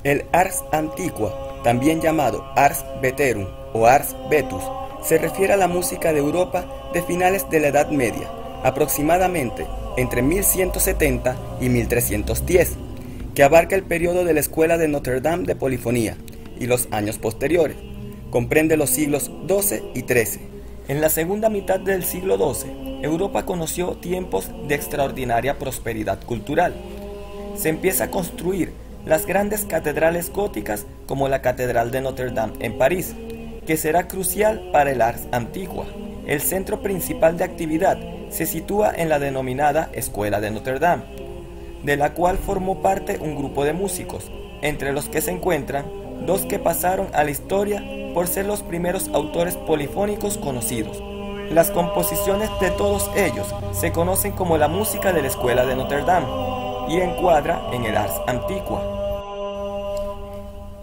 El ars antiqua, también llamado ars veterum o ars vetus, se refiere a la música de Europa de finales de la Edad Media, aproximadamente entre 1170 y 1310, que abarca el periodo de la Escuela de Notre Dame de Polifonía y los años posteriores. Comprende los siglos XII y XIII. En la segunda mitad del siglo XII, Europa conoció tiempos de extraordinaria prosperidad cultural. Se empieza a construir las grandes catedrales góticas como la Catedral de Notre Dame en París, que será crucial para el ars antiqua. El centro principal de actividad se sitúa en la denominada Escuela de Notre Dame, de la cual formó parte un grupo de músicos, entre los que se encuentran dos que pasaron a la historia por ser los primeros autores polifónicos conocidos. Las composiciones de todos ellos se conocen como la música de la Escuela de Notre Dame y encuadra en el ars antiqua.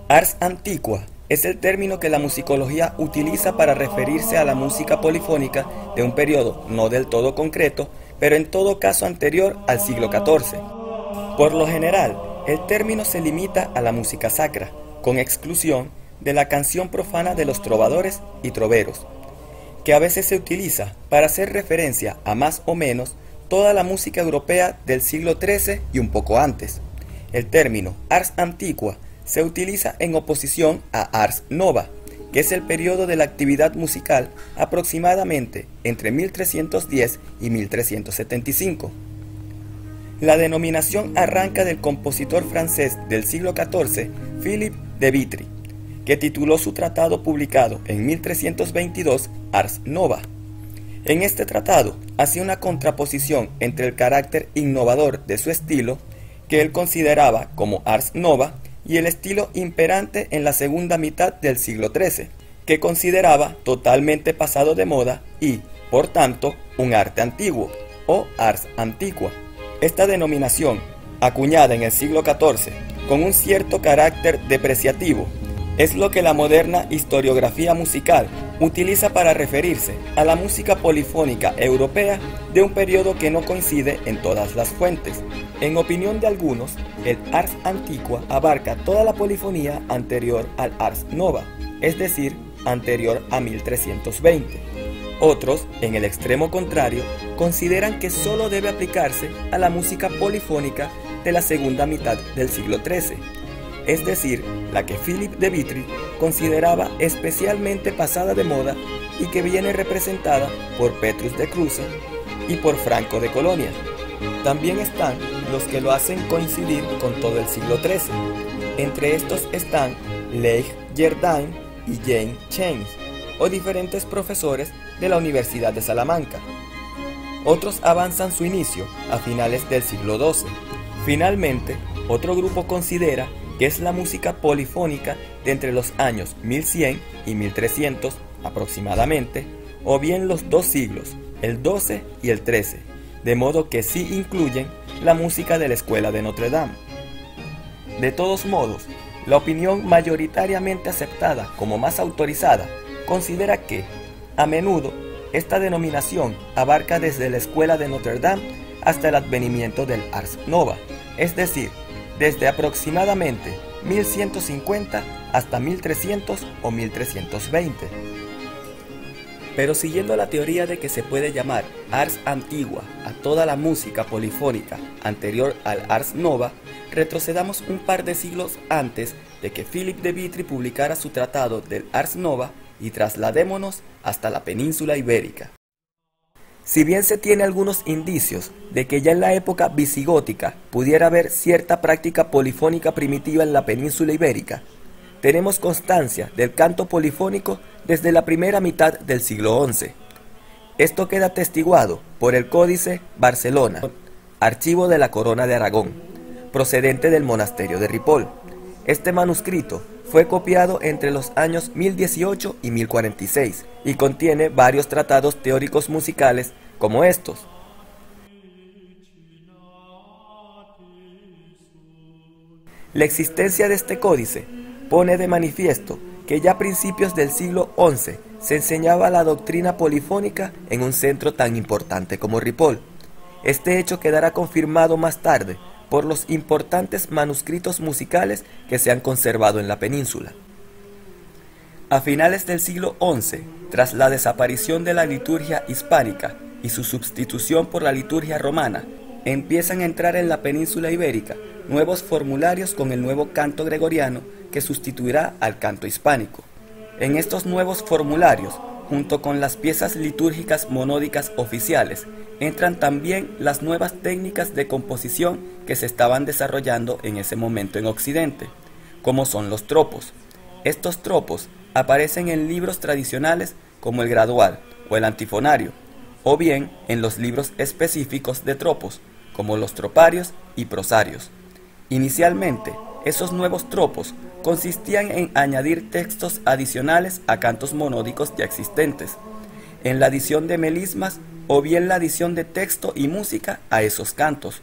Ars antiqua es el término que la musicología utiliza para referirse a la música polifónica de un periodo no del todo concreto, pero en todo caso anterior al siglo XIV. Por lo general, el término se limita a la música sacra, con exclusión de la canción profana de los trovadores y troveros, que a veces se utiliza para hacer referencia a más o menos toda la música europea del siglo XIII y un poco antes. El término ars antiqua se utiliza en oposición a ars nova, que es el periodo de la actividad musical aproximadamente entre 1310 y 1375. La denominación arranca del compositor francés del siglo XIV, Philippe de Vitry, que tituló su tratado publicado en 1322 Ars Nova. En este tratado hacía una contraposición entre el carácter innovador de su estilo, que él consideraba como Ars Nova, y el estilo imperante en la segunda mitad del siglo XIII, que consideraba totalmente pasado de moda y, por tanto, un arte antiguo, o ars antiqua. Esta denominación, acuñada en el siglo XIV, con un cierto carácter depreciativo, es lo que la moderna historiografía musical utiliza para referirse a la música polifónica europea de un periodo que no coincide en todas las fuentes. En opinión de algunos, el ars antiqua abarca toda la polifonía anterior al ars nova, es decir, anterior a 1320. Otros, en el extremo contrario, consideran que solo debe aplicarse a la música polifónica de la segunda mitad del siglo XIII, es decir, la que Philippe de Vitry consideraba especialmente pasada de moda y que viene representada por Petrus de Cruce y por Franco de Colonia. También están los que lo hacen coincidir con todo el siglo XIII. Entre estos están Leigh Jardin y Jane Chains, o diferentes profesores de la Universidad de Salamanca. Otros avanzan su inicio a finales del siglo XII. Finalmente, otro grupo considera que es la música polifónica de entre los años 1100 y 1300 aproximadamente, o bien los dos siglos, el XII y el XIII, de modo que sí incluyen la música de la Escuela de Notre Dame. De todos modos, la opinión mayoritariamente aceptada como más autorizada considera que, a menudo, esta denominación abarca desde la Escuela de Notre Dame hasta el advenimiento del Ars Nova, es decir, desde aproximadamente 1150 hasta 1300 o 1320. Pero siguiendo la teoría de que se puede llamar Ars Antigua a toda la música polifónica anterior al Ars Nova, retrocedamos un par de siglos antes de que Philippe de Vitry publicara su tratado del Ars Nova y trasladémonos hasta la península ibérica. Si bien se tiene algunos indicios de que ya en la época visigótica pudiera haber cierta práctica polifónica primitiva en la península ibérica, tenemos constancia del canto polifónico desde la primera mitad del siglo XI. Esto queda atestiguado por el Códice Barcelona, archivo de la Corona de Aragón, procedente del monasterio de Ripoll. Este manuscrito fue copiado entre los años 1018 y 1046 y contiene varios tratados teóricos musicales como estos. La existencia de este códice pone de manifiesto que ya a principios del siglo XI se enseñaba la doctrina polifónica en un centro tan importante como Ripoll. Este hecho quedará confirmado más tarde por los importantes manuscritos musicales que se han conservado en la península. A finales del siglo XI, tras la desaparición de la liturgia hispánica y su sustitución por la liturgia romana, empiezan a entrar en la península ibérica nuevos formularios con el nuevo canto gregoriano que sustituirá al canto hispánico. En estos nuevos formularios, junto con las piezas litúrgicas monódicas oficiales, entran también las nuevas técnicas de composición que se estaban desarrollando en ese momento en Occidente, como son los tropos. Estos tropos aparecen en libros tradicionales como el gradual o el antifonario, o bien en los libros específicos de tropos, como los troparios y prosarios. Inicialmente, esos nuevos tropos consistían en añadir textos adicionales a cantos monódicos ya existentes, en la adición de melismas o bien la adición de texto y música a esos cantos.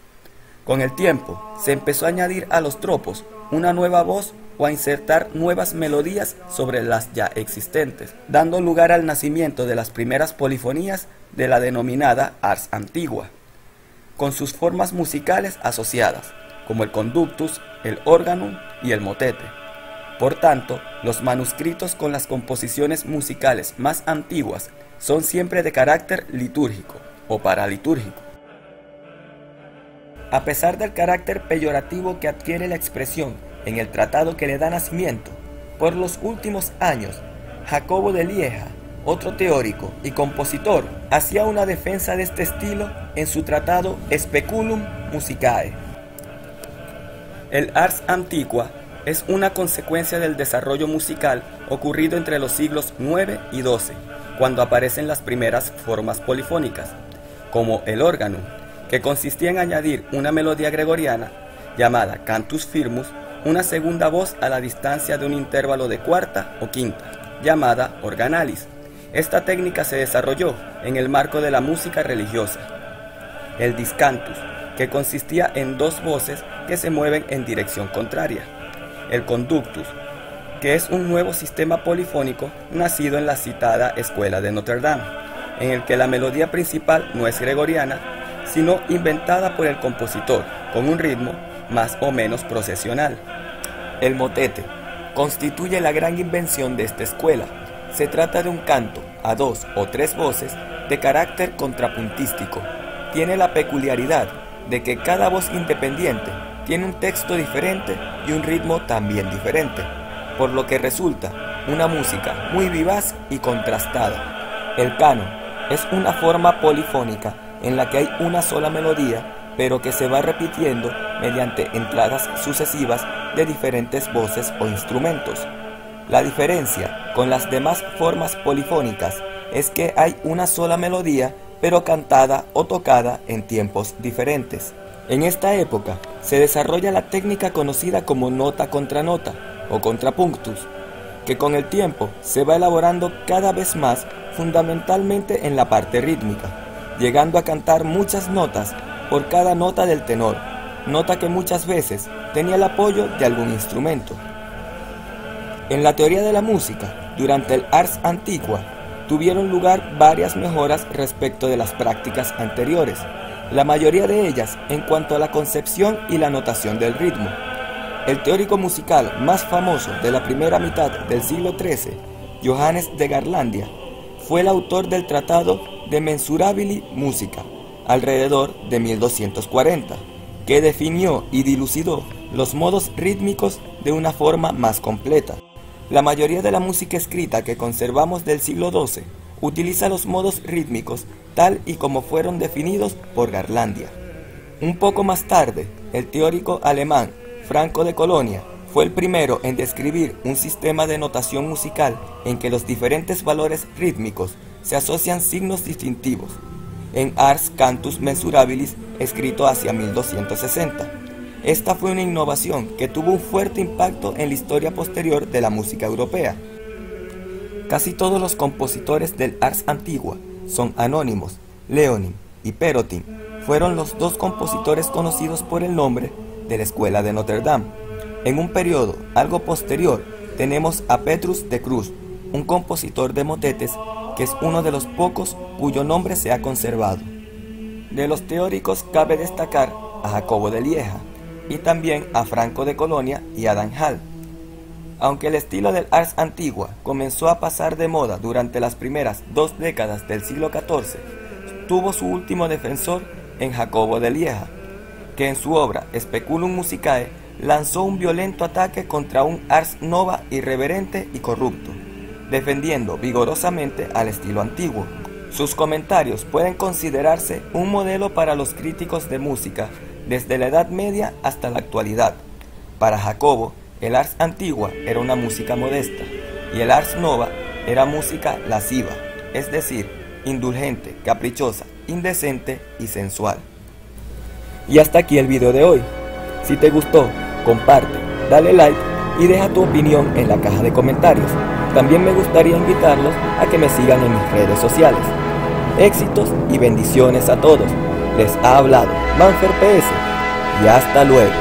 Con el tiempo, se empezó a añadir a los tropos una nueva voz o a insertar nuevas melodías sobre las ya existentes, dando lugar al nacimiento de las primeras polifonías de la denominada ars antigua, con sus formas musicales asociadas, como el conductus, el organum y el motete. Por tanto, los manuscritos con las composiciones musicales más antiguas son siempre de carácter litúrgico o paralitúrgico. A pesar del carácter peyorativo que adquiere la expresión en el tratado que le da nacimiento, por los últimos años, Jacobo de Lieja, otro teórico y compositor, hacía una defensa de este estilo en su tratado Speculum Musicae. El ars antiqua es una consecuencia del desarrollo musical ocurrido entre los siglos IX y XII, cuando aparecen las primeras formas polifónicas, como el órgano, que consistía en añadir una melodía gregoriana llamada cantus firmus, una segunda voz a la distancia de un intervalo de cuarta o quinta, llamada organalis. Esta técnica se desarrolló en el marco de la música religiosa. El discantus, que consistía en dos voces que se mueven en dirección contraria. El conductus, que es un nuevo sistema polifónico nacido en la citada Escuela de Notre Dame, en el que la melodía principal no es gregoriana, sino inventada por el compositor, con un ritmo más o menos procesional. El motete constituye la gran invención de esta escuela. Se trata de un canto a dos o tres voces de carácter contrapuntístico. Tiene la peculiaridad de que cada voz independiente tiene un texto diferente y un ritmo también diferente, por lo que resulta una música muy vivaz y contrastada. El canon es una forma polifónica en la que hay una sola melodía, pero que se va repitiendo mediante entradas sucesivas de diferentes voces o instrumentos. La diferencia con las demás formas polifónicas es que hay una sola melodía, pero cantada o tocada en tiempos diferentes. En esta época se desarrolla la técnica conocida como nota contra nota o contrapunctus, que con el tiempo se va elaborando cada vez más, fundamentalmente en la parte rítmica, llegando a cantar muchas notas por cada nota del tenor, nota que muchas veces tenía el apoyo de algún instrumento. En la teoría de la música, durante el ars antiqua, tuvieron lugar varias mejoras respecto de las prácticas anteriores, la mayoría de ellas en cuanto a la concepción y la notación del ritmo. El teórico musical más famoso de la primera mitad del siglo XIII, Johannes de Garlandia, fue el autor del tratado De Mensurabili Musica, alrededor de 1240, que definió y dilucidó los modos rítmicos de una forma más completa. La mayoría de la música escrita que conservamos del siglo XII utiliza los modos rítmicos tal y como fueron definidos por Garlandia. Un poco más tarde, el teórico alemán Franco de Colonia fue el primero en describir un sistema de notación musical en que los diferentes valores rítmicos se asocian signos distintivos, en Ars Cantus Mensurabilis, escrito hacia 1260. Esta fue una innovación que tuvo un fuerte impacto en la historia posterior de la música europea. Casi todos los compositores del Ars Antigua son anónimos. Leonin y Perotin fueron los dos compositores conocidos por el nombre de la Escuela de Notre Dame. En un periodo algo posterior tenemos a Petrus de Cruz, un compositor de motetes que es uno de los pocos cuyo nombre se ha conservado. De los teóricos cabe destacar a Jacobo de Lieja, y también a Franco de Colonia y Adam Hall. Aunque el estilo del Ars Antigua comenzó a pasar de moda durante las primeras 2 décadas del siglo XIV, tuvo su último defensor en Jacobo de Lieja, que en su obra Speculum Musicae lanzó un violento ataque contra un Ars Nova irreverente y corrupto, defendiendo vigorosamente al estilo antiguo. Sus comentarios pueden considerarse un modelo para los críticos de música desde la Edad Media hasta la actualidad. Para Jacobo, el Ars Antigua era una música modesta y el Ars Nova era música lasciva, es decir, indulgente, caprichosa, indecente y sensual. Y hasta aquí el video de hoy. Si te gustó, comparte, dale like y deja tu opinión en la caja de comentarios. También me gustaría invitarlos a que me sigan en mis redes sociales. Éxitos y bendiciones a todos. Les ha hablado Manfer PS y hasta luego.